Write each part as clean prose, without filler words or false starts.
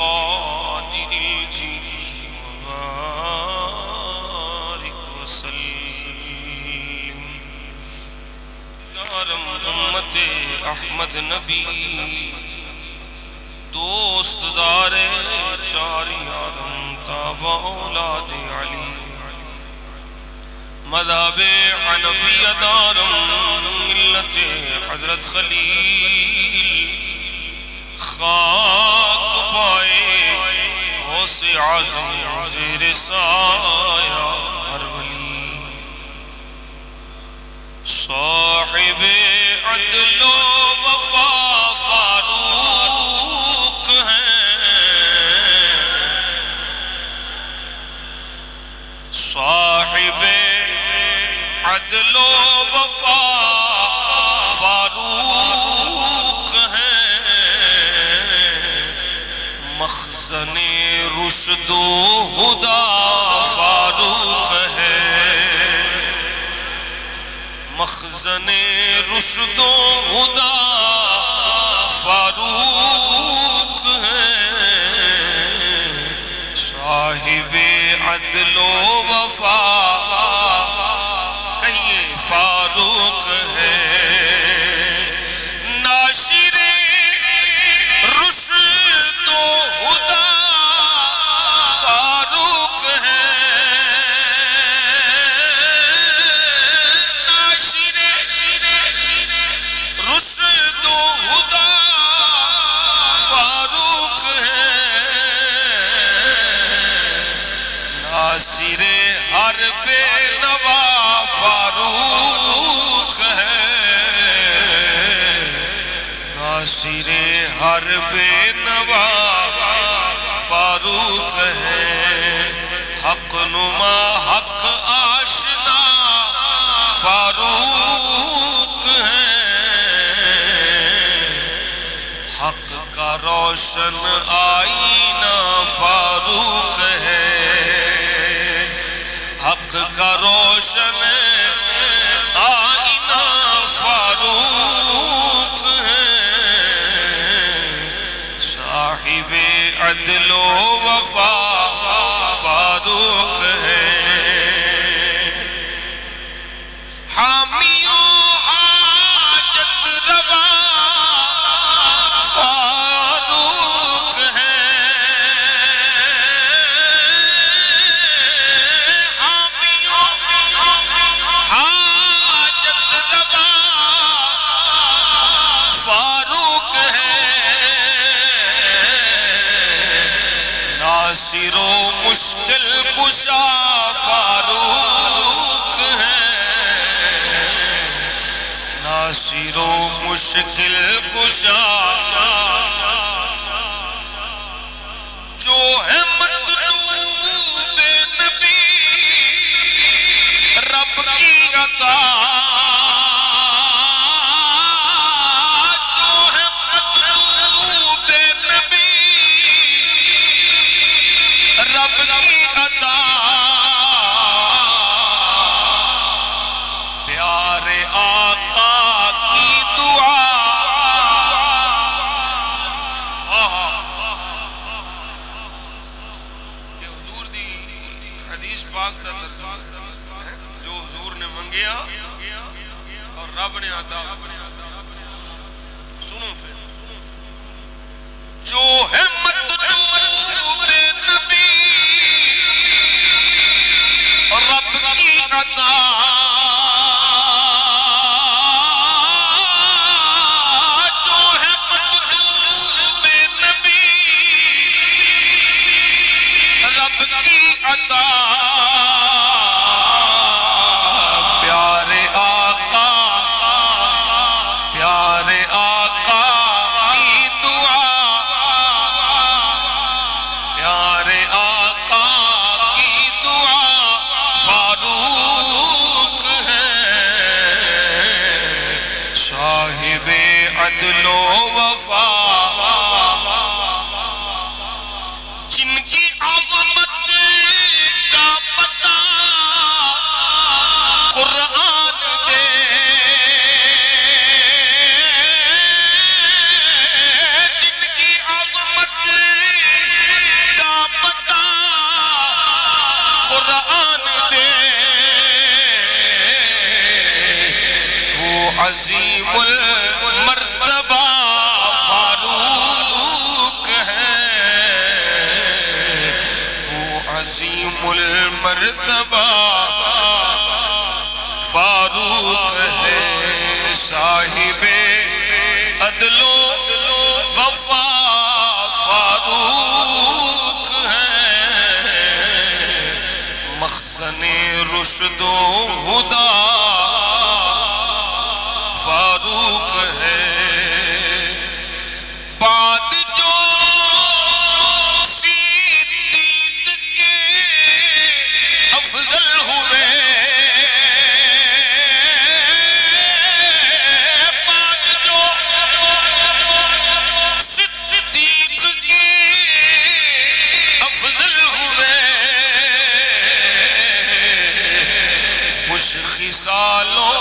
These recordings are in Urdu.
القادر الجليل وبارك وسلم یارم امت احمد نبی دوست دار چار یارم تابع اولاد علی مذہب حنفیہ دارم ملت حضرت خلیل خاک پائے غوث اعظم زیر سایہ ہر ولی صاحب عدل و وفا فاروق ہیں صاحب عدل و وفا فاروق ہیں مخزن رشد و ہدا فاروق ہے مخزن رشد و ہدا فاروق ہے صاحب عدل و وفا کہیے فاروق ہے ناشر رشد و ہدا فاروق ہے ناشر رشد و ہدا فاروق ہے ناصر ہر بے نوا فاروق ہے ناصر ہر بے نوا فاروق ہے حق نما حق آشنا فاروق ہے حق کا روشن آئینہ فاروق ہے حق کا روشن آئینہ فاروق ہے صاحب عدل و وفا فاروق ہے حامی و حاجت روا فاروق ہے فاروق ہے ناصر و مشکل کشا فاروق ہے ناصر و مشکل کشا جو ہے مطلوب نبی رب کی عطا رب کی عطا پیارے آقا کی دعا یہ حضور دی حدیث پاک دا جو حضور نے منگیا اور رب نے عطا سنو پھر جو ہے مطلوب نبی رب کی عطا جو ہے مطلوب نبی رب کی عطا پیارے آقا پیارے آقا کی دعا پیارے آقا کی دعا فاروق ہے صاحب عدل و وفا جن کی عظمت کا پتہ قرآن دے جن کی عظمت عظیم المرتبہ فاروق ہے، وہ عظیم المرتبہ فاروق ہے، صاحب عدل و وفا فاروق ہے، مخزن رشد و ہدی فاروق ہے، بعد جو صدیق کے افضل ہوئے، بعد جو صدیق کے افضل ہوئے، خوش خصالوں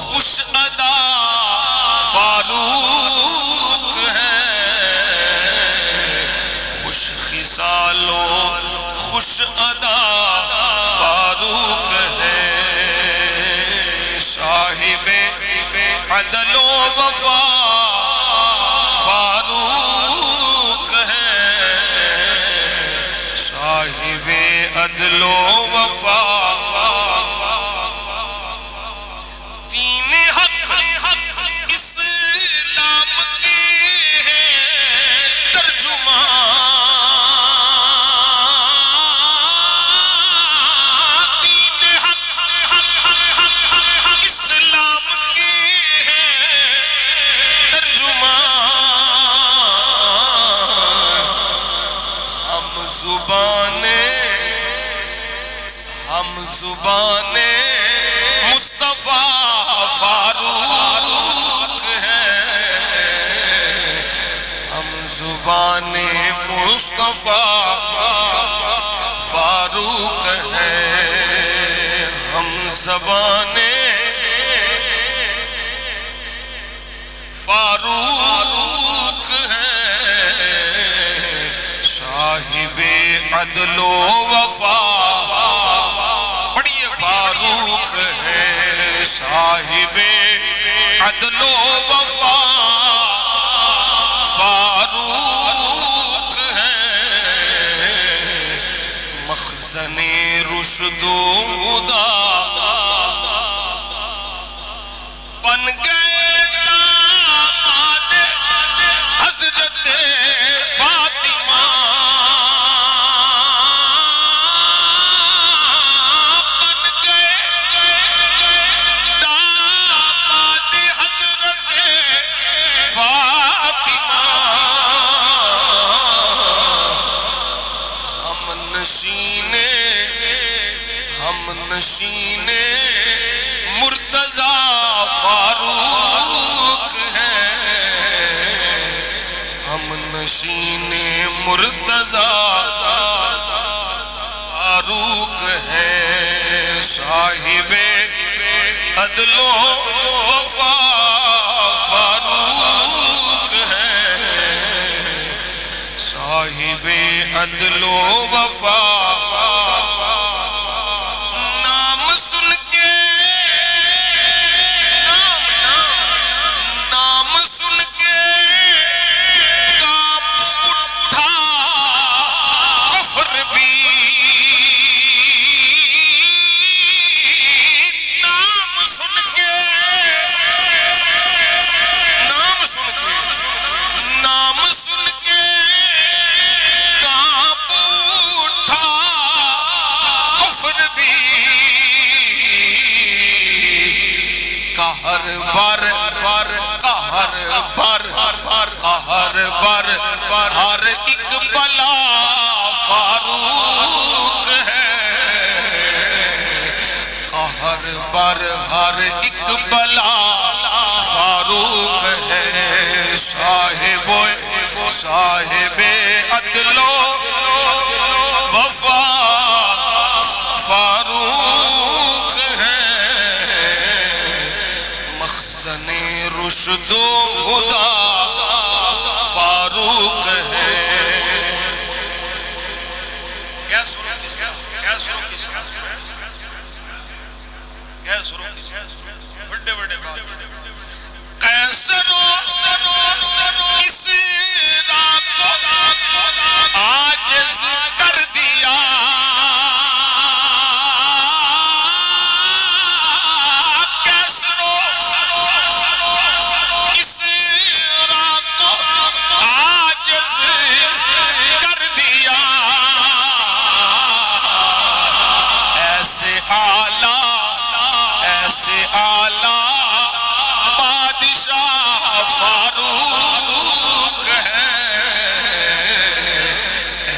خوش ادا فاروق ہے، خوش خصالوں خوش ادا فاروق ہے، صاحب عدل و وفا فاروق ہے، صاحب عدل و وفا، دین حق اسلام کے ترجمان، دین حق اسلام کے ترجمان، ہم زبان مصطفیٰ فاروق ہے، ہم زبان مصطفیٰ فاروق ہے، ہم زبان فاروق ہے، صاحب عدل و وفا، پڑھیے فاروق ہے، صاحب عدل و وفا فاروق ہے، مخزن رشد و ہدی بن گئے داماد حضرت فاطمہ، ہم نشین مرتضی فاروق ہیں، ہم نشین مرتضی فاروق ہیں، صاحب عدل و وفا فاروق ہیں، صاحب عدل و وفا، نام سن کے کانپ اٹھا کفر بھی، نام سن کے کانپ اٹھا کفر بھی، قہر بر ہر ایک بلا فاروق ہے، قہر بر ہر ایک بلا فاروق ہے، صاحب عدل و وفا فاروق ہے، مخزن رشد و ہدی فاروق ہے، کیا سنو قیصر بڑے بڑے بادشاہ قیصر کسریٰ کو عاجز کر دیا قیصر کسریٰ کو عاجز کر دیا ایسے اعلیٰ بادشاہ فاروق ہے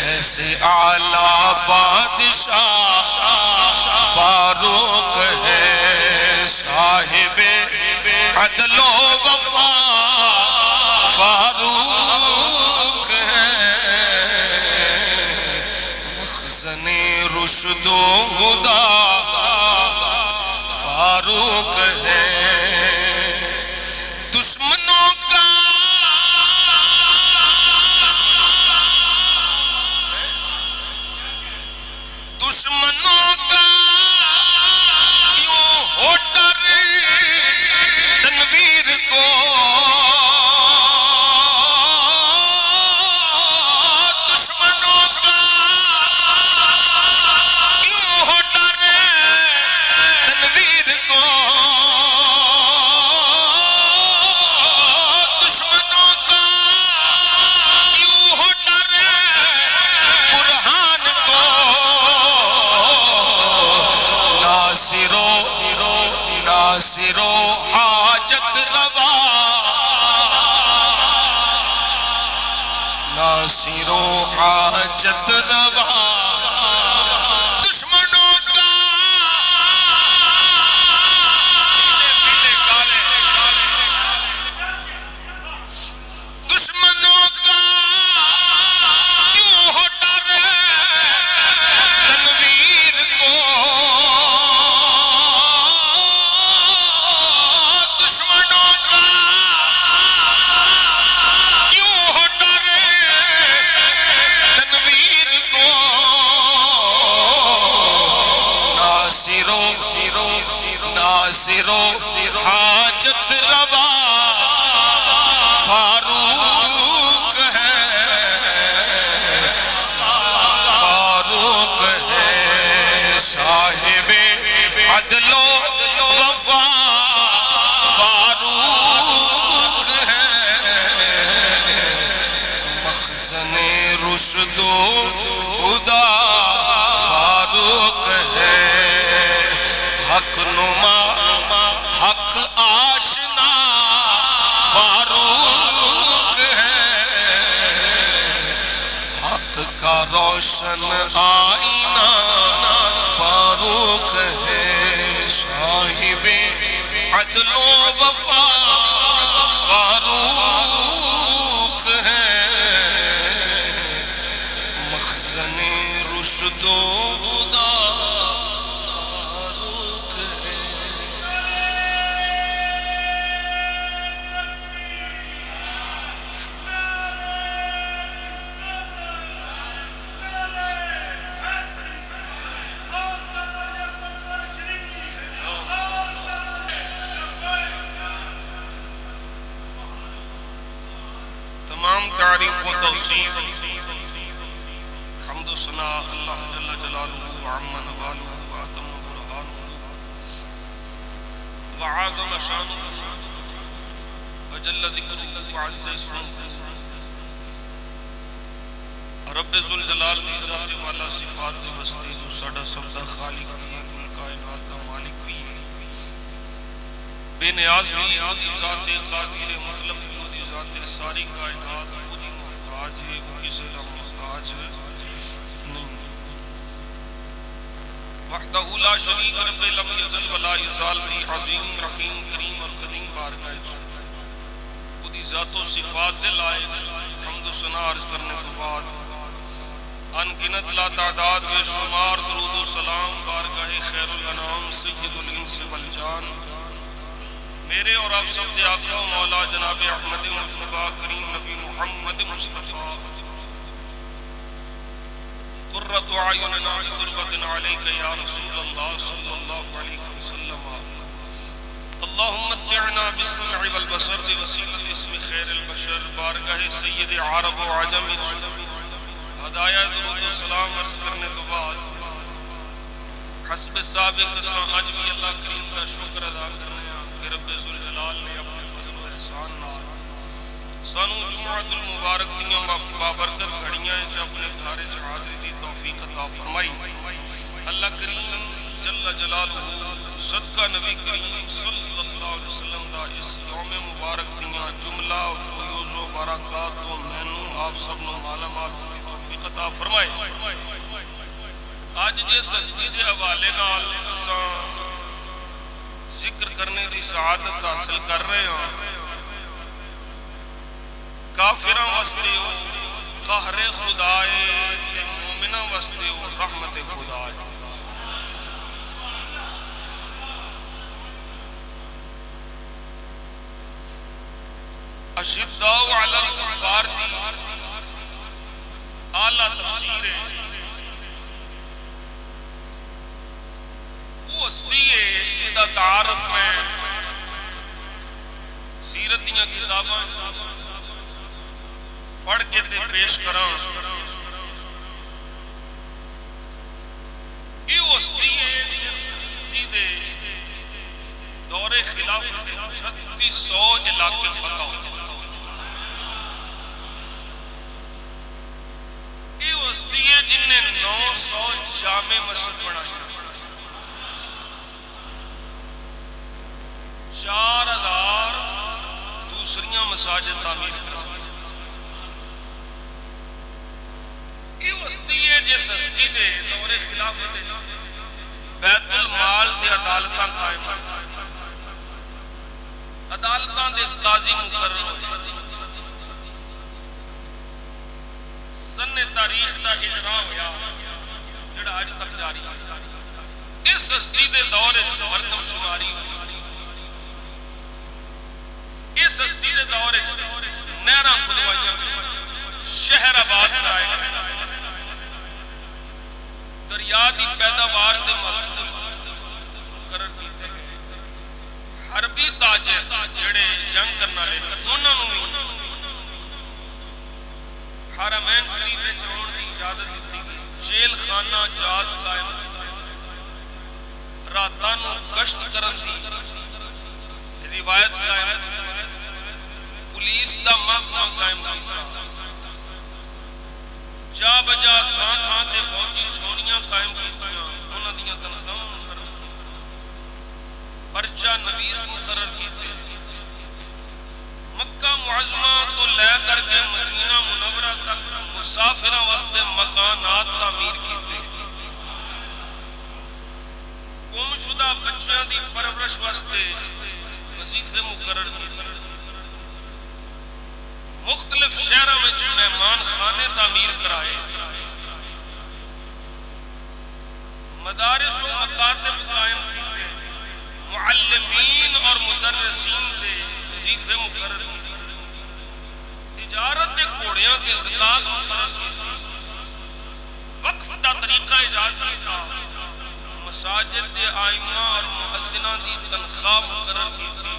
ایسے اعلیٰ بادشاہ فاروق ہے صاحب عدل و وفا فاروق ہے مخزن رشد و ہدی فاروق ہے دشمنوں کا کیوں ہو ڈر تنویر کو دشمنوں کا کیوں ہو ڈر تنویر کو دشمنوں کا کیوں ہو ڈر برہان کو ناصر و حاجت روا ناصر و حاجت روا دشمنوں کا دشمنوں کا کیوں ہو ڈر تنویر کو دشمنوں کا کیوں ہو ڈر تنویر کو ناصر و حاجت روا فاروق ہے صاحب عدل و وفا فاروق ہے مخزن رشد و ہدی فاروق ہے حق نما حق آشنا فاروق ہے حق کا روشن آئینہ فاروق ہے صاحب عدل و وفا فاروق ہے مخزن رشد و ہدی فاروق ہے تمام تعریف و توصیف حمد و ثناء اللہ جل جلالہ وعم نوالہ وعتم برہانہ وعظم شانہ وجل ذکرہ وعز اسمہ رب ذوالجلال دی ذات والا صفات دی وسطی جو ساڈا سب دا خالق بھی ہے کل کائنات دا مالک بھی ہے بے نیاز بھی ہے دی ذات قادر مطلق بھی دی ذات ساری کائنات وہ دی محتاج ہے وہ کسی کا محتاج ہے نہیں وحدہ لا شریک رب لم یزل ولا یزال دی عظیم رحیم کریم اور قدیم بارگاہ وہ دی ذات و صفات دے لائق حمد و ثنا عرض کرنے کے بعد ان گنت لا تعداد بے شمار درود و سلام بارگاہ خیر الانام سید الانس والجان میرے اور آپ سب دے آقا و مولا جناب احمد مصطفیٰ کریم نبی محمد مصطفیٰ قرۃ اعیننا بتربۃ علیک یا رسول اللہ صلی اللہ علیہ وسلم اللہم متعنا بالسمع والبصر بوسیلۃ اسم خیر البشر بارگاہ سید عرب و عجم ہدایہ درود و سلام عرض کرنے تو بعد حسب سابق اساں اج بھی اللہ کریم کا شکر ادا کرنے ہاں کہ رب ذوالجلال نے اپنے فضل و احسان نال سانو جمعۃ المبارک دیاں بابرکت گھڑیاں وچ اپنے گھر وچ حاضری دی توفیق عطا فرمائی۔ اللہ کریم جل جلالہ صدقہ نبی کریم صلی اللہ علیہ وسلم دا اس یوم مبارک دیاں جملہ فیوز و برکات تو مینوں آپ سب نو مالا مال ہونے دی توفیق عطا فرمائے۔ آج جس ہستی دے حوالے نال اساں ذکر کرنے دی سعادت حاصل کر رہے ہاں، کافراں واسطے او قہر خدا ہے تے مومناں واسطے او رحمت خدا ہے۔ اشداء علی الکفار دی اعلیٰ تفسیر ہے، وہ ہستی ہے جہاں تعارف میں سیرت دیاں کتاباں پڑھ کے تے پیش کراں۔ یہ ہستی ہے جس ہستی دے دور خلافت 3600 علاقے فتح ہوئے۔ یہ ہستی ہے جن نے 900 جامع مسجد بنائی، 4000 دوسریاں مساجد تعمیر کرائی۔ یہ ہستی ہے جس ہستی دے دور خلافت بیت المال دے عدالتاں قائم ہوئی، عدالتاں دے قاضی مقرر ہوئے، سن تاریخ دا اجرا ہویا جڑا اج تک جاری ہے۔ اس ہستی دے دور وچ مردم شماری ہوئی، اس ہستی دے دور وچ نہراں کھدوائیاں گئیں، شہر آباد کرائے گئے، دریا دی پیداوار دے محصول مقرر کیتے گئے، حربی تاجر جڑے جنگ کرنا لے انہاں نوں بھی حرمین شریف وچ آن دی اجازت دتی گئی، جیل خانہ جات قائم، راتاں نوں گشت کرن دی روایت قائم، پولیس دا محکمہ قائم کیتا، جا بجا تھاں تھاں تے فوجی چھوڑیاں قائم کیتیاں، انہاں دیاں تنخواہاں مقرر کیتیاں، پرچہ نویس مقرر کیتے، مکہ معظمہ تو لے کر کے مدینہ منورہ تک مسافراں واسطے مکانات تعمیر کیتے، گم شدہ بچیاں دی پرورش واسطے وظیفے مقرر کیتے، مختلف شہروں میں مہمان خانے تعمیر کرائے، مدارس و مکاتب قائم کیتے، معلمین اور مدرسین دے وظیفے مقرر کیتے، تجارت دے گھوڑیاں تے زکات مقرر کیتی، وقف دا طریقہ ایجاد کیتا، مساجد دے ائمہ اور مؤذناں دی تنخواہ مقرر کیتی،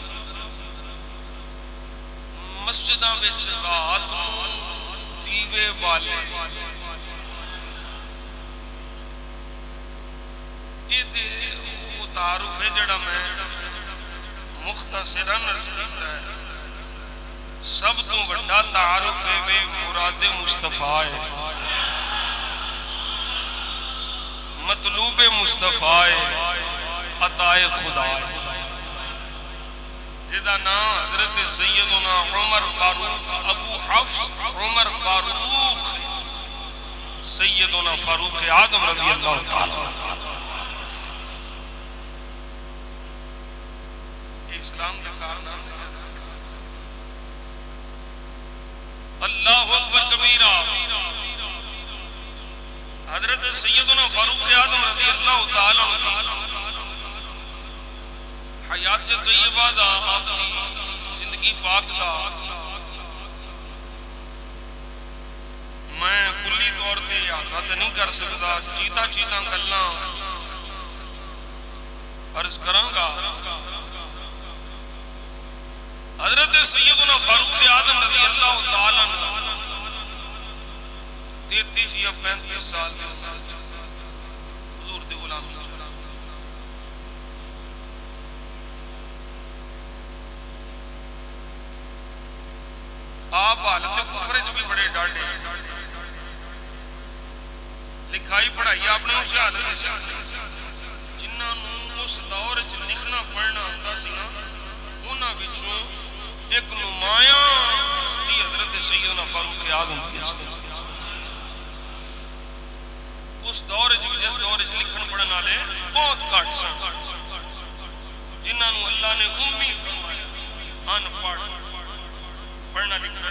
مسجداں وچ رات نوں دیوے بالے، یہ وہ تعارف ہے جڑا میں مختصراً عرض کیتا ہے۔ سب تو بڑا تعارف ہے وہ مراد مصطفیٰ ہے، مطلوب مصطفیٰ ہے، عطائے خدا ہے، جدا نام حضرت سیدنا عمر فاروق ابو حفص عمر فاروق سیدنا فاروق اعظم رضی اللہ تعالی اسلام کا کارنامہ۔ اللہ اکبر کبیرہ، حضرت سیدنا فاروق اعظم رضی اللہ تعالی عنہ حیات طیبہ دا آپ دی زندگی پاک دا میں کلی تو طور تے احاطہ تے نہیں کر سکتا، چیتا چیتا گلاں عرض کراں گا۔ حضرت سیدنا فاروق اعظم رضی اللہ تعالیٰ عنہ 33 یا 35 سال کے حضور دی غلامی چلا، آپ حالت کفر وچ بھی بڑے ڈاڈے، لکھائی پڑھائی آپ نے اسے حالت جنہاں نوں اس دور وچ لکھنا پڑھنا ہوندا سی نا، انہاں وچوں ایک نمایاں ہستی حضرت سیدنا فاروق اعظم کی ہستی۔ اس دور جس دور لکھن پڑھن والے بہت گھٹ سن، جنہاں نوں اللہ نے امی فرمایا، ان پڑھ پڑھنا لکھنا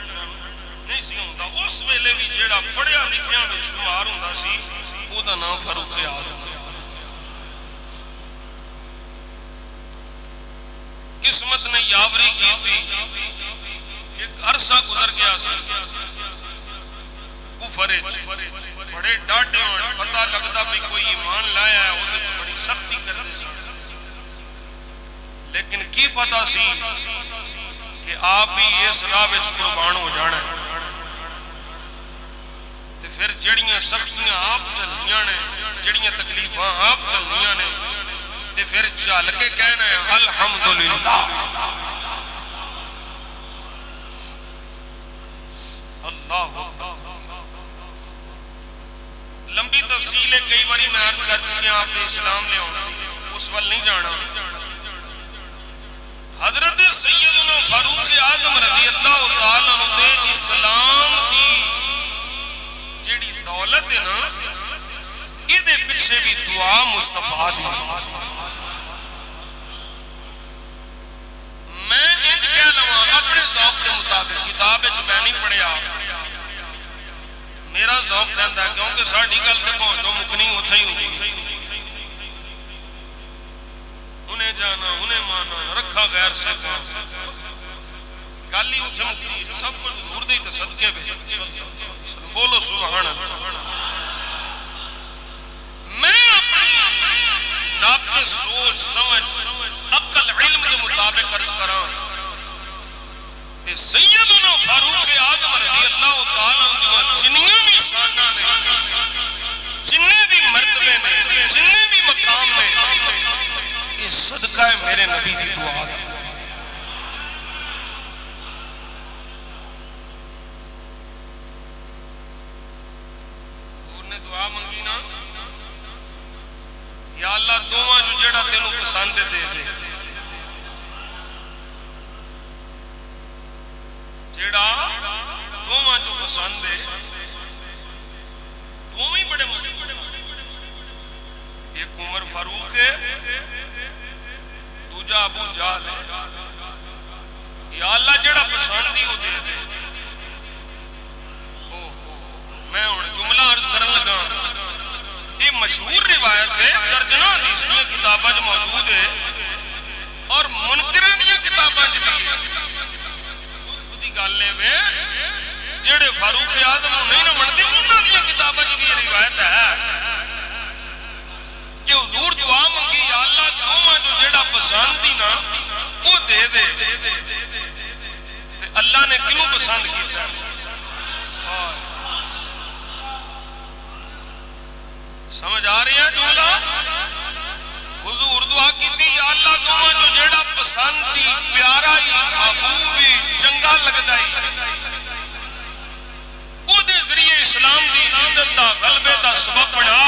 نہیں سی ہوندا، اس ویلے بھی جیڑا پڑھیا لکھیا وچ شمار ہوندا سی او دا نام فاروق اعظم۔ قسمت نے یاوری کی تھی، ایک عرصہ گزر گیا سی کفر وچ، بڑے ڈاڈے ہون، پتہ لگتا بھی کوئی ایمان لایا ہے وہ تو بڑی سختی کرتے سن، لیکن کی پتہ سی کہ آپ ہی اس راہ وچ قربان ہو جانا ہے، تے پھر جڑیاں سختیاں آپ چلنیاں نے، جڑیاں تکلیفاں آپ چلنیاں نے، تے پھر چل کے کہنا ہے الحمدللہ۔ اللہ لمبی تفصیل ہے، کئی باری میں عرض کر چکے ہیں، آپ نے اسلام لے آنا اس وقت نہیں جانا۔ حضرت سیدنا فاروق اعظم رضی اللہ تعالیٰ عنہ دے اسلام دی جڑی دولت ہے نا، یہ پیچھے بھی دعا مصطفیٰ دی۔ میں انج کہہ لواں اپنے ذوق کے مطابق، کتاب وچ میں نہیں پڑھیا، میرا ذوق کہندا ہے، کیونکہ ساڈی گل تے پہنچو مکنی اوتھے ہی ہوندی، انہیں جانا انہیں مانا رکھا غیر سے گل ہی اوتھے مکتی، سب کچھ حضور دے تے صدقے وچ، بولو سبحان اللہ۔ میں اپنی ناقص سوچ سمجھ عقل علم کے مطابق عرض کراں تے سیدنا فاروق اعظم رضی اللہ تعالیٰ عنہ جنیاں بھی شاناں نے، جننے بھی مرتبے نے، جننے بھی مقام نے، یہ صدقہ ہے میرے نبی کی دعا دا۔ اور نے دعا منگی نا، یا اللہ دوواں جو جڑا تینوں پسند دے دے، جڑا دوواں جو پسند دے، دوویں بڑے مجھے، ایک عمر فاروق ہے، دوجا ابو جہل ہے، یا اللہ جڑا پسند ہی ہو دے دے۔ میں ہن جملہ عرض کرن لگا، یہ مشہور روایت ہے، درجناں حدیث دی کتاباں وچ موجود ہے اور منکراں دی کتاباں وچ بھی ہے۔ لطف دی گل ہے جڑے فاروق اعظم نوں نہیں نہ منتے، انہاں دی کتاباں وچ بھی یہ روایت ہے کہ حضور دعا منگی، یا اللہ دوواں جو جڑا پسند دی نا وہ دے دے، تے اللہ نے کیوں پسند کیتا؟ سمجھ آ رہی ہے جملہ؟ حضور دعا کیتی، یا اللہ دوواں جو جڑا پسند دی، پیارا ہی، محبوب ہی، چنگا لگدا ہی، او دے ذریعے اسلام دی عزت دا غلبے دا سبب بنا،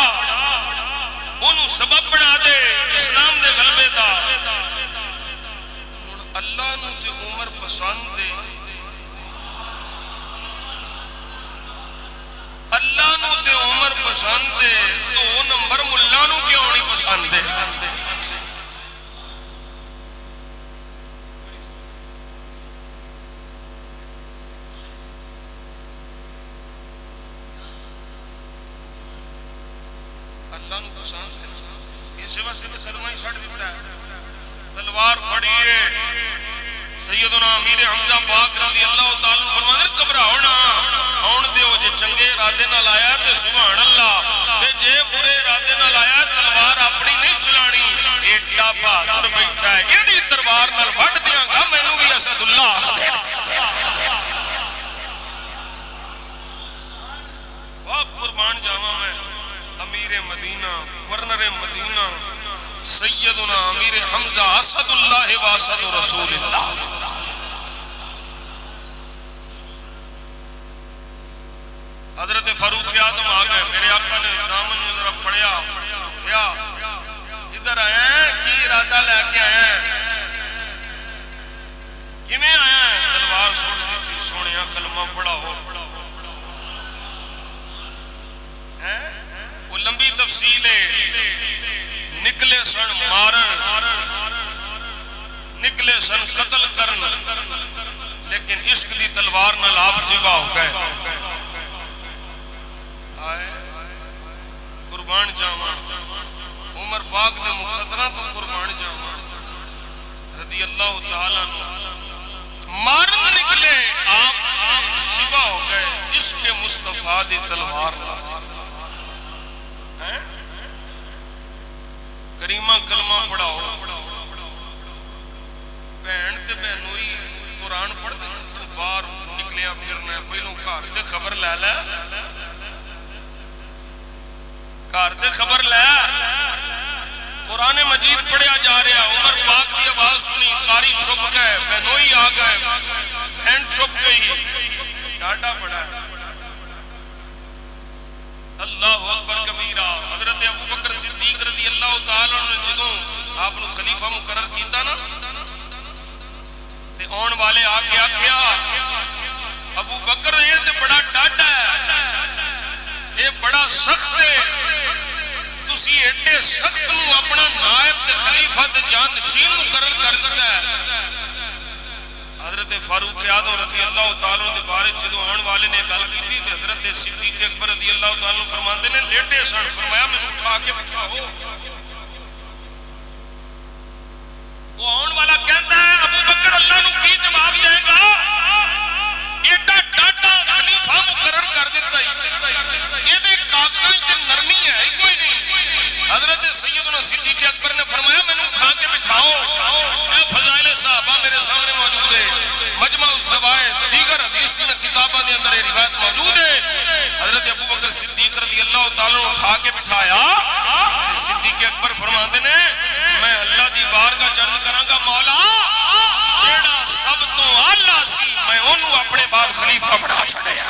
انہوں سبب بنا دے اسلام دے غلبے دا۔ اللہ نو تے عمر پسند دے، اللہ نو تے عمر پسند دے، 2 نمبر ملا نو کیوں نہیں پسند دے؟ اللہ نو پسند دے، اسی واسطے تو کلمہ ہی چھڑ دیتا ہے، تلوار پھڑیے۔ سیدنا امیر حمزہ پاک رضی اللہ تعالیٰ فرماتے ہیں گھبراؤ نہ، آن دیو جے چنگے ارادے نال آیا تے سبحان اللہ، تے جے برے ارادے نال آیا تلوار اپنی نہیں چلانی، ایڈا بہادر بیٹھا ہے ایدی تلوار نال وڈ دیاں گا مینوں بھی اسد اللہ دے واہ قربان جاواں میں امیر مدینہ گورنر مدینہ سیدنا امیر حمزہ اسد اللہ واسد رسول اللہ۔ حضرت فاروق اعظم آ گئے، میرے آقا نے دامن میں ذرا پڑھیا، کیا جدھر آیا ہے کی ارادہ لے کے آیا ہے، کیویں آیا ہے، تلوار چھوڑ دی تھی، سونیا کلمہ پڑھا ہو، وہ لمبی تفصیل ہے، نکلے سن مارن، نکلے سن قتل کرن، لیکن عشق دی تلوار نال آپ ذبح ہو گئے۔ قربان جاواں عمر پاک دے مقدرہ تو قربان جاواں رضی اللہ تعالیٰ عنہ مارن نکلے آپ ذبح ہو گئے عشق مصطفیٰ دی تلوار نال۔ کریمہ کلمہ پڑھاؤ، بہن تے بہنوئی قرآن پڑھ دیں تو باہر نکلیا پھرنا ہے، پہلوں گھر تے خبر لے لے، گھر تے خبر لے، قرآن مجید پڑھیا جا رہا، عمر پاک دی آواز سنی، قاری چھپ گئے، بہنوئی آ گئے، بہن چھپ گئی، ڈاڈا پڑا ہے۔ اللہ اکبر کبیرہ۔ حضرت ابو بکر صدیق رضی اللہ تعالیٰ نے جدوں آپ نے خلیفہ مقرر کیتا نا تے آن والے آ کے آکھیا ابو بکر یہ تے بڑا ڈاڈا ہے، یہ بڑا سخت ہے، تسی ایڈے سخت نو اپنا نائب تے خلیفہ تے جانشین مقرر کر دیتا ہے۔ حضرت فاروق اعظم رضی اللہ تعالیٰ دے بارے جدوں آن والے نے گل کی تھی تے حضرت صدیق اکبر رضی اللہ تعالیٰ فرماندے نے لیٹے سن، فرمایا میں اٹھا کے بٹھاؤ۔ وہ آن والا کہتا ہے ابو بکر اللہ نو کی جواب دے گا، ایڈا ڈاڈا خلیفہ مقرر کر دیتا ہے، یہ دے کاغذاں تے نرمی ہے ہی کوئی نہیں۔ حضرت سیدنا صدیق اکبر نے فرمایا میں اٹھا کے بٹھاؤ۔ اے فضائل صحابہ میرے سامنے موجود ہے، مجمع الزوائد دیگر حدیث کی کتابوں کے اندر یہ روایت موجود ہے۔ حضرت ابو بکر صدیق رضی اللہ تعالیٰ نے اٹھا کے بٹھایا، صدیق اکبر فرماندے نے میں اللہ دی بارگاہ چرج کراں گا مولا جیڑا سب تو اعلیٰ سی میں انہوں اپنے بعد خلیفہ بنا چھڑیا۔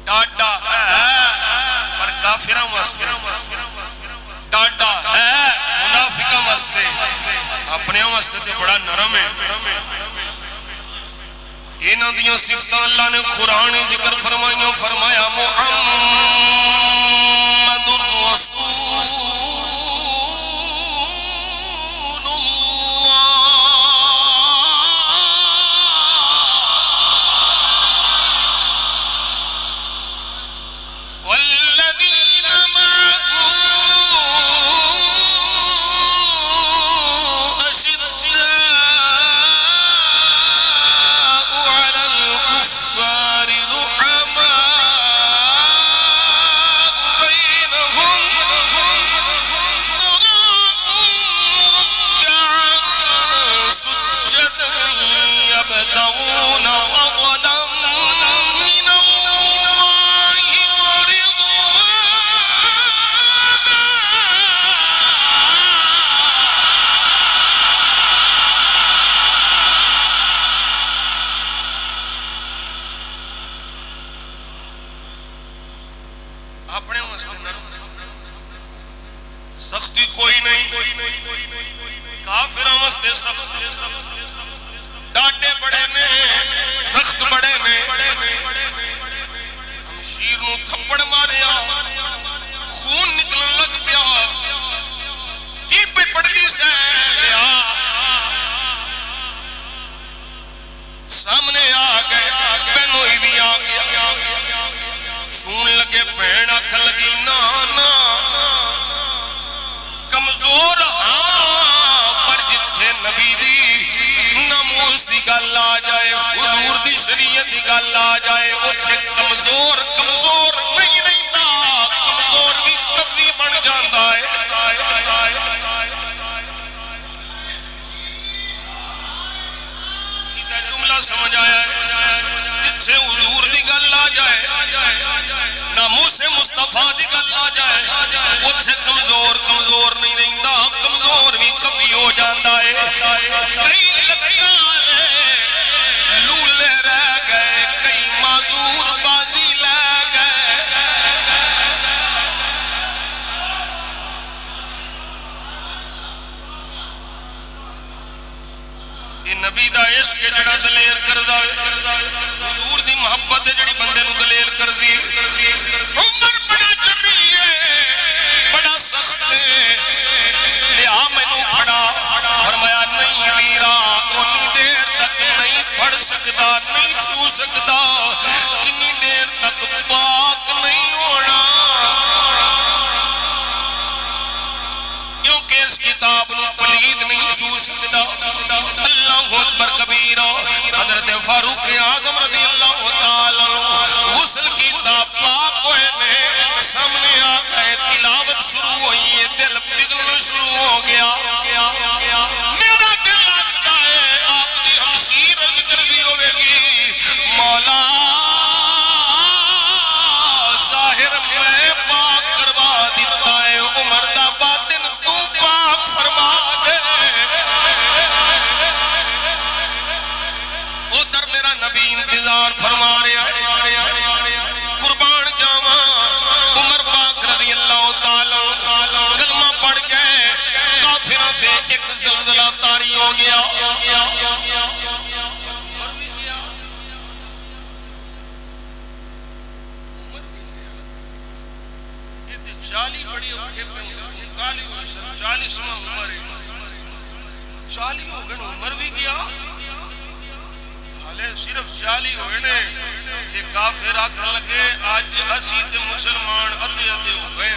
ڈاڈا ہے پر کافرہ واسطے، ڈاڈا ہے منافقہ واسطے، اپنے واسطے تے بڑا نرم ہے۔ انہاں دیاں صفتاں اللہ نے قرآن ذکر فرمائیاں، فرمایا محمد الرسول سختی کوئی نہیں، کافروں واسطے سخت، ڈاڈے بڑے نے، سخت بڑے نے۔ شیر نو تھپڑ ماریا، خون نکلن لگ پیا، کی پہ پڑتی سے لیا، سامنے آ گئے، بہنوئی بھی آ گیا، سون لگے بہن آنکھ لگی نانا کمزور ہاں پر جتھے نبی دی نصوص دی گل آ جائے حضور دی شریعت دی گل آ جائے اوتھے کمزور نہیں رہندا کمزور بھی قوی بن جاندا ہے جملہ سمجھ آیا ہے جتھے حضور دی گل آ جائے ناموس مصطفیٰ دی گل آ جائے اتھے کمزور نہیں رہندا کمزور بھی قوی ہو جاندا ہے کئی لکھالے لولے رہ گئے کئی معذور بازی لے گئے یہ نبی دا عشق جڑا دلیر کردا ہے حضور دی محبت جڑی بندے نو دلیر کردی ہے عمر بڑا جری ہے بڑا سخت ہے لیا مینوں پڑھا فرمایا نہیں ویرا اونی دیر تک نہیں پڑھ سکدا نہیں چھو سکدا جنی دیر تک پاک نہیں ہونا کیونکہ اس کتاب نو پلید نہیں چھو سکدا اللہ اکبر کبیرہ حضرت فاروق اعظم رضی اللہ تعالیٰ عنہ غسل کیتا پاک ہوئے نے سامنے آ گئے تلاوت شروع ہوئی ہے دل پگھلنا شروع ہو گیا میرا دل آخدا ہے آپ دی ہمشیر عرض کر دی ہوئے گی مولا ظاہر میں پاک کروا دیتا ہے عمر دا باطن تو پاک فرما دے ادھر میرا نبی انتظار فرما رہا ہے قربان جاواں عمر پاک رضی اللہ تعالیٰ کلمہ پڑھ گئے کافروں تے ایک زلزلہ طاری ہو گیا چالی بڑی اوکھے پہ کالی ہوئی سن 40 عمر 40 ہو گئے عمر بھی گیا حالے صرف 40 ہوئے نے تے کافر آکھن لگے آج اسی تے مسلمان ادھے ہو گئے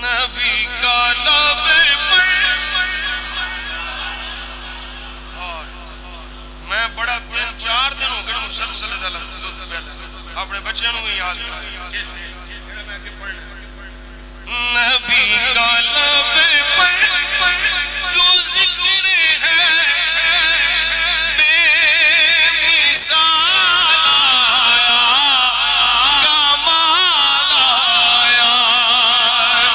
نبی کا لب پر میں بڑا 3-4 دن ہو گئے مسلسل اپنے بچے نو یاد کرا نبی کا لب پر جو ذکر ہے بے مثال کمال آیا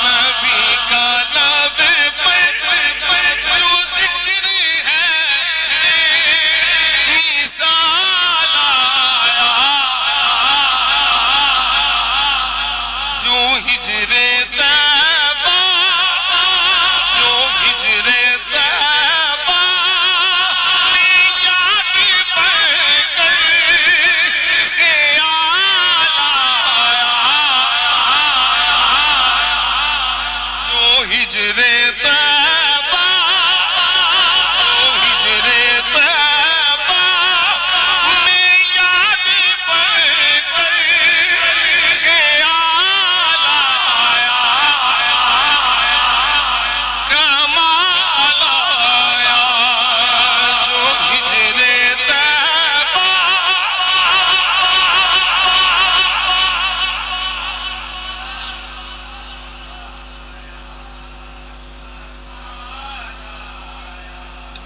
نبی کا لب پر جو ذکر ہے مثال آیا جو ہجر طیبہ جو ہجر طیبہ میں یاد بڑھ کر خیال آیا جو ہجر طیبہ جو ہجر طیبہ میں یاد بڑھ کر خیال آیا کمال آیا جو ہجر طیبہ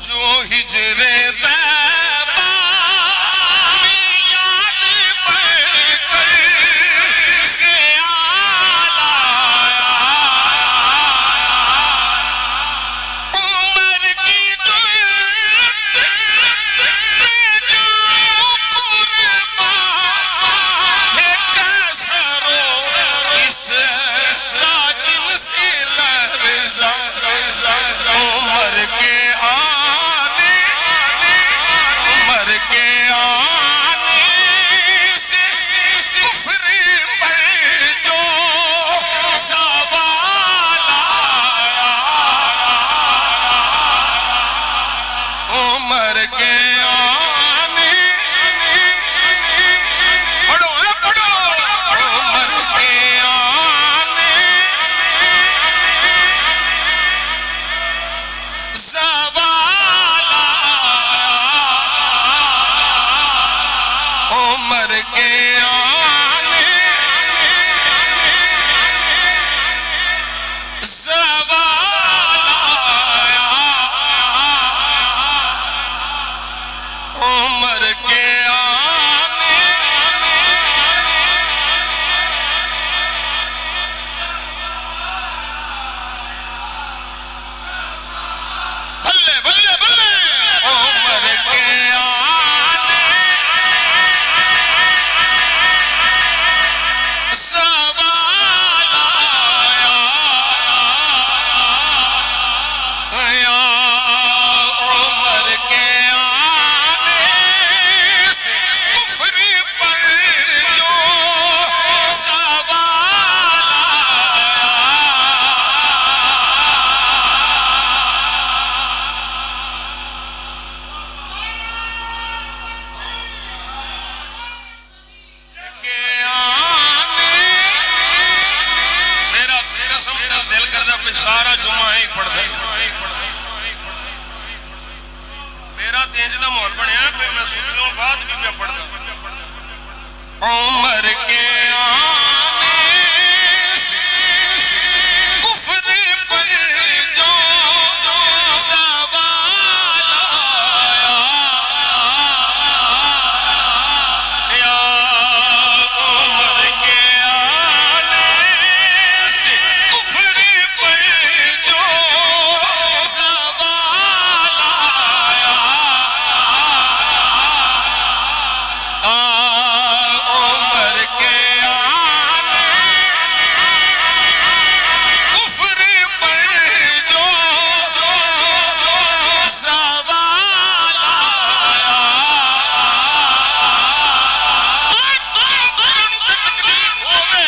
جو ہجر طیبہ میں یاد بڑھ کر خیال آیا عمر کی جرت میں جاؤں قربان ہے کیسر و اس راجن سے لرزا عمر کے آنے سے کفر پر جو سوال آیا عمر کے آنے پڑھو عمر کے آنے سارا جمعہ ہی پڑھتا ہے میرا تینج دا ماحول بنیا پہ میں ستیوں بعد بھی پہ پڑھتا عمر کے آنے سے کفر پر جو سوال آیا یا عمر کے آنے سے کفر پر جو سوال آیا عمر کے آنے کفر پر جو سوال آیا تکلیف ہوئے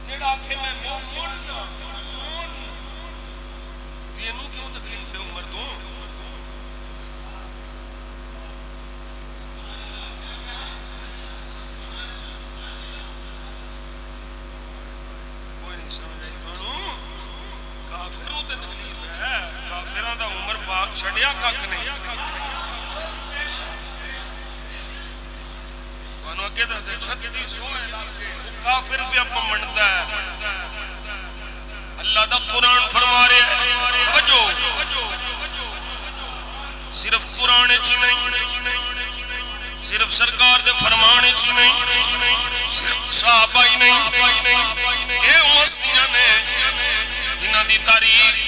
جیڑا آکھے میں مومن تینوں کیوں تکلیف ہے عمر تو کوئی نہیں سمجھ آئی بانو کافروں تے تکلیف ہے کافروں دا عمر پاک چھڑیا ککھ نہیں بانو اگے دا سے 3600 ہے کافر بھی اپا منتا ہے اللہ دا قرآن فرما رہے ہیں توجہ صرف قرآن چی نہیں صرف سرکار دے فرمان چی نہیں صرف صحابہ ہی نہیں اے ہستیاں نے جنہاں دی تعریف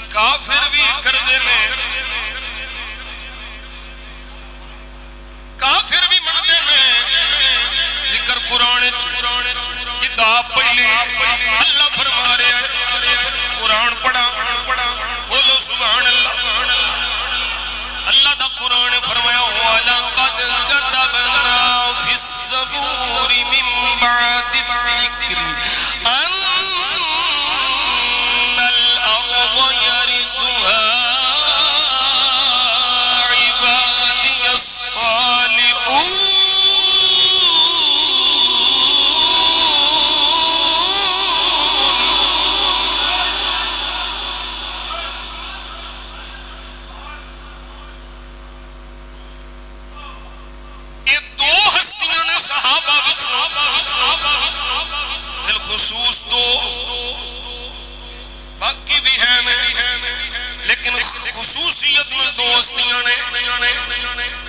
کافر بھی کر دینے کافر بھی مندے میں ذکر قرآن کتاب پہلی اللہ فرما رہے ہیں قرآن پڑھا بولو سبحان اللہ اللہ دا قرآن فرمایا وَلَقَدْ كَتَبْنَا فِي الزَّبُورِ مِن بَعْدِ الذِّكْرِ أَنَّ الْأَرْضَ يَرِثُهَا عِبَادِيَ الصَّالِحُونَ بالخصوص دو باقی بھی ہیں لیکن خصوصیت میں دو ہستیاں نے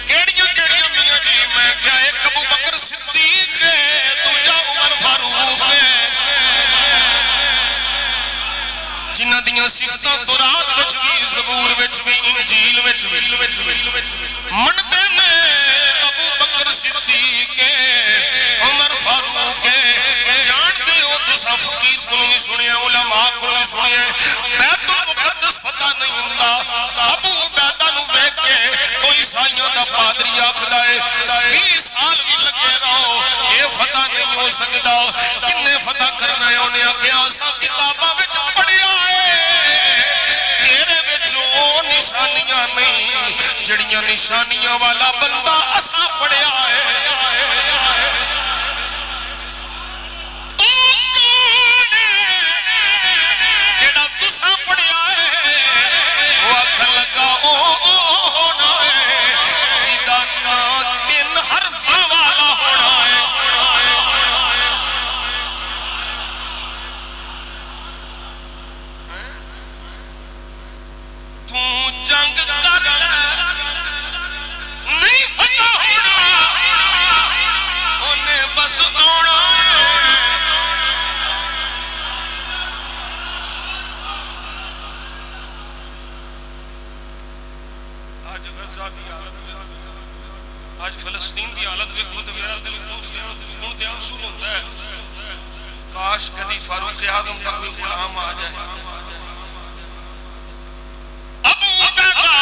کیڑیاں کیڑیاں میاں جی میں کیا ایک ابو بکر صدیق ہے دوجا عمر فاروق ہے جنہاں دیاں صفتاں تورات وچ بھی زبور وچ بھی انجیل وچ بھی منتے نے ابو بکر صدیق ہے عمر فاروق ہے جانتے ہو تسا فقیر کو بھی سنے علماء کو بھی سنے بیت المقدس فتح نہیں ہوتا ابو عبیدہ نو ویکھ کے کوئی عیسائیوں دا پادری آکھدا ہے 20 سال بھی لگے رہو یہ فتح نہیں ہو سکتا کنے فتح کرنا ہے انہیں آکھیا اساں کتاباں وچ پڑھیا ہے تیرے وچ او نشانیاں نہیں جڑیاں نشانیاں والا بندہ اساں پڑھیا ہے جڑا تساں پڑھیا ہے وہ آکھ لگا او ہونا ہے جدا نام 3 حرفاں والا ہونا ہے تو جنگ کر نہیں فتح ہونا انہیں بس آنا آج فلسطین کی حالت دیکھو تو میرا دل خون دے آنسو ہوتا ہے کاش کدی فاروق اعظم کا کوئی غلام آ جائے ابو عبیدہ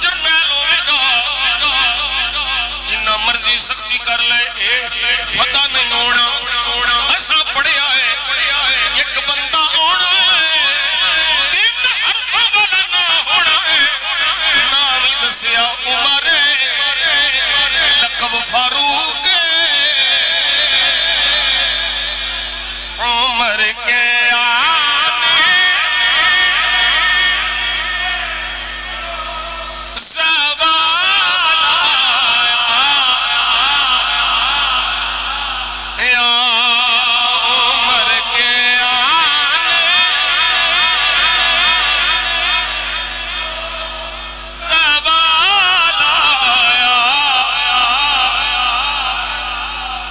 جرنیل ہوئے گا جنہ مرضی سختی کر لے فتح نہیں ہونا ایسا پڑھیا ہے ایک بندہ ہونا ہے 3 حرفاں والا نہ ہونا ہے دسیا عمر لقب فاروق عمر کے آنے زوال آیا یا عمر کے آنے زوال آیا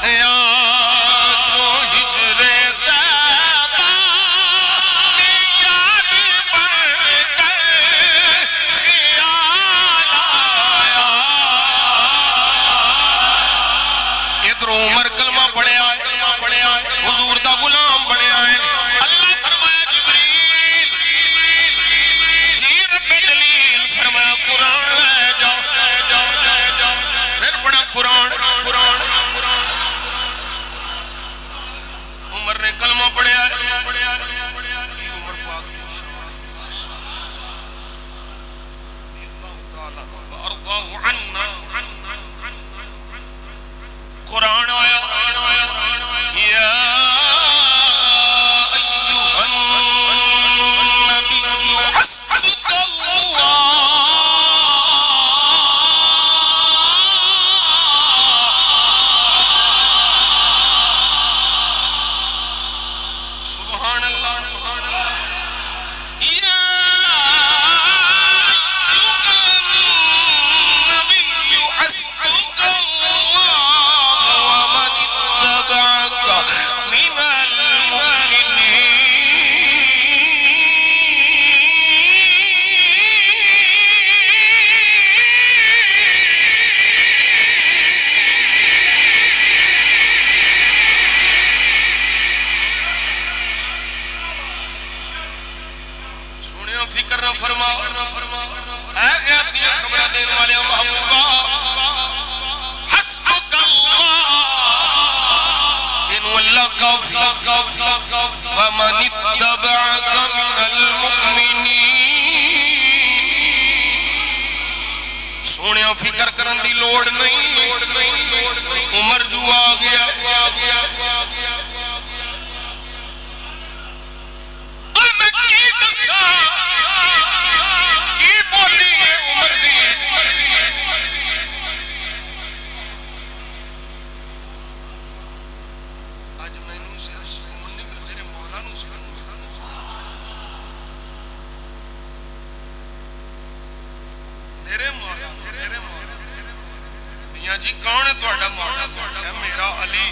یا جو ہجر عمر کلمہ پڑھے آئے حضور دا غلام بنے آئے اللہ فرمایا جبریل جی رب جلیل فرمایا قرآن لے جاؤ پھر پڑھا قرآن عمر نے کلمہ پڑھے آئے عمر پاک وارضاه عنا قرآن آیا یا ایوہ النبی حسبک اللہ سبحان اللہ یا ایوہ النبی حسبک فکر نہ فرما اے غیب دیا خبرہ دین والے محبوبہ حسبک اللہ انو اللہ کافی ومن اتبعک من المؤمنین سونیا فکر کرن دی لوڑ نہیں عمر جو آ گیا اور میں کی دسا کی بولی ہے عمر دی آج میں نو سے منی میں میرے مولا نو سے میرے مولا میاں جی کون ہے توڑا مولا ہے میرا علی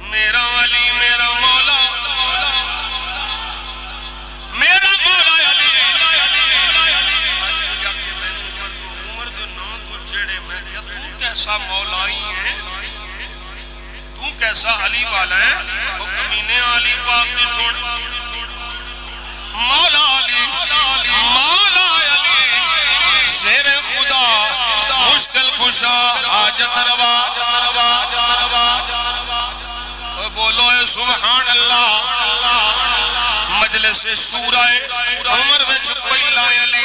میرا علی میرا مولا میرا مولا علی عمر تو نو تو چڑے میں کیا تو کیسا مولائی ہے تو کیسا علی والا ہے وہ کمینے علی پاک دی سن مولا علی شیر خدا مشکل کشا حاجت روا بولو اے سبحان اللہ مجلس شورا عمر وچ پہلا علی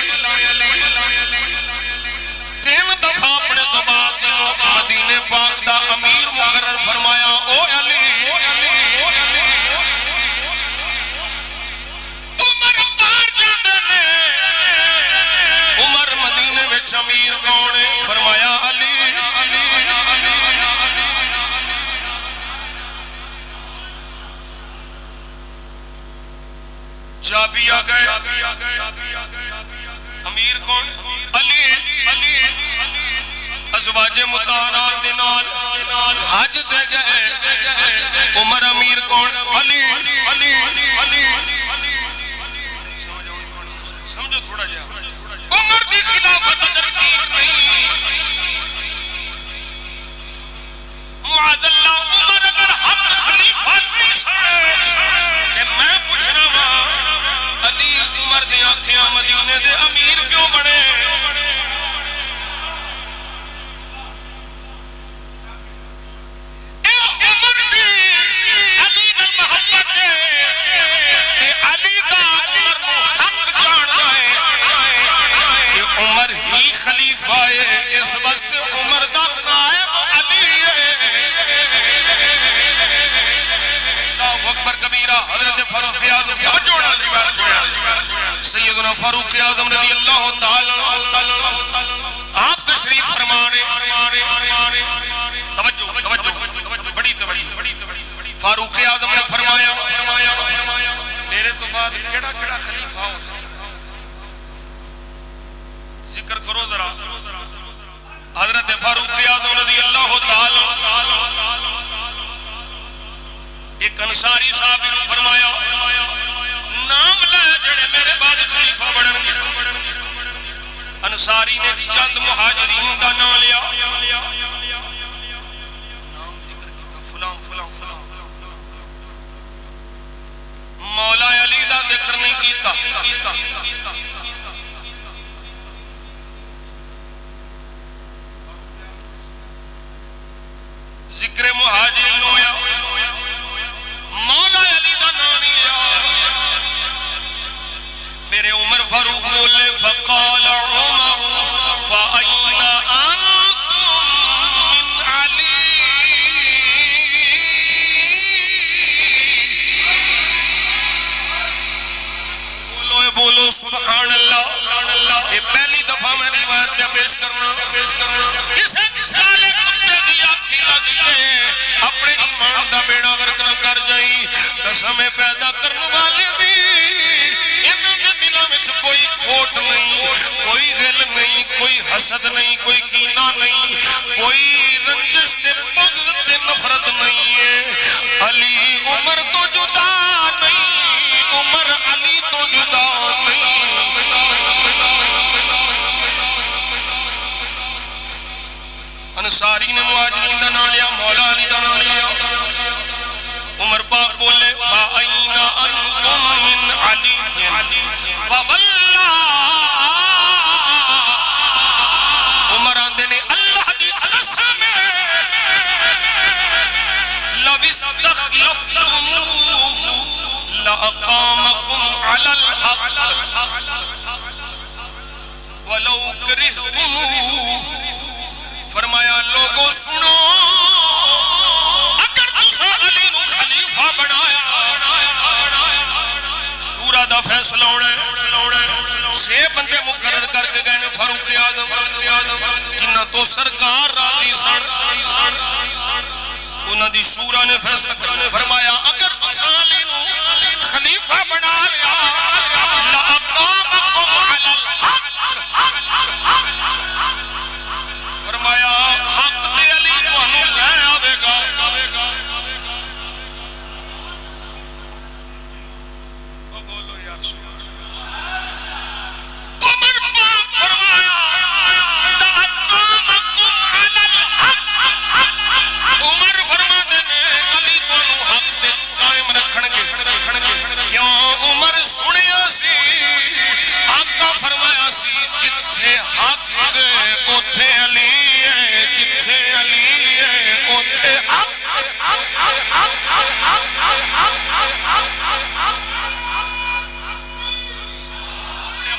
تین دفعہ اپنے تو بعد جنوں مدینے پاک دا امیر مقرر فرمایا او علی عمر باہر جاندے نے عمر مدینے وچ امیر کون ہے فرمایا علی چابی آ گئے امیر کون علی ازواج مطہرات دے نال حج تے گئے عمر امیر کون علی سمجھو تھوڑا جا عمر دی خلافت اگر ٹھیک نہیں معاذ اللہ عمر اگر حق خلیفہ نہیں کہ میں پوچھنا ماں علی عمر دے آنکھیاں مدینے دے امیر کیوں بنے اے عمر دی علی نال محبت ہے اے علی دا خلیفہ ہے اس واسطے عمر دا نائب علی ہے اللہ اکبر کبیرہ حضرت فاروق اعظم سیدنا فاروق اعظم رضی اللہ تعالی آپ تشریف فرمانے توجہ بڑی توجہ فاروق اعظم نے فرمایا میرے تو بعد کیڑا کیڑا خلیفہ ہو ذکر کرو ذرا حضرت فاروق اعظم رضی اللہ تعالی ایک انصاری صحابی نے فرمایا نام لے جڑے میرے بعد خلیفہ بنن گے انصاری نے چند مہاجرین کا نام لیا نام ذکر کیا فلاں فلاں فلاں مولا علی دا ذکر نہیں کیتا ذکر مہاجرین ہویا مولا علی دا نام نہیں لیا میرے عمر فاروق بولے فقال عمر فأين أنتم من علی بولو سبحان اللہ یہ پہلی دفعہ میں روایت پہ پیش کرنا کسے سالے کتے دی آنکھی لگ جائے اپنے ایمان دا بیڑا غرق نہ کر جائیں قسم پیدا کرنے والے دی انہوں نے دلوں میں کوئی کھوٹ نہیں کوئی غل نہیں کوئی حسد نہیں کوئی کینہ نہیں کوئی رنجش تے بغض تے نفرت نہیں ہے علی عمر تو جدا نہیں عمر علی تو جدا نہیں انصاری نے مہاجرین دا نام لیا مولا علی دا نام لیا عمر پاک بولے فَأَيْنَ أَنْتُمْ مِنْ عَلِيٍّ فَوَاللَّهِ عمر آندے نے اللہ دی قسم لَوِ اسْتَخْلَفْتُمُوهُ لَأَقَامَكُمْ عَلَى الْحَقِّ وَلَوْ كَرِهْتُمُوهُ فرمایا لوگوں سنو اگر تسا علی نو خلیفہ بنایا شورا دا فیصلہ ہونا ہے 6 بندے مقرر کر کے گئے نے فاروق اعظم جنہ تو سرکار راضی سن انہاں دی شورا نے فیصلہ کرنا فرمایا اگر تسا علی نو خلیفہ بنا لیا لأقامکم علی الحق فرمایا حق دے علی تانوں لے آوے گا بولو یا رسول عمر پاک فرمایا لأقامکم علی الحق عمر فرماتے ہیں علی تانوں حق تے قائم رکھن گے کیوں عمر سنیا سی آقا فرمایا سی جتھے حق اوتھے علی ہے جتھے علی ہے اوتھے حق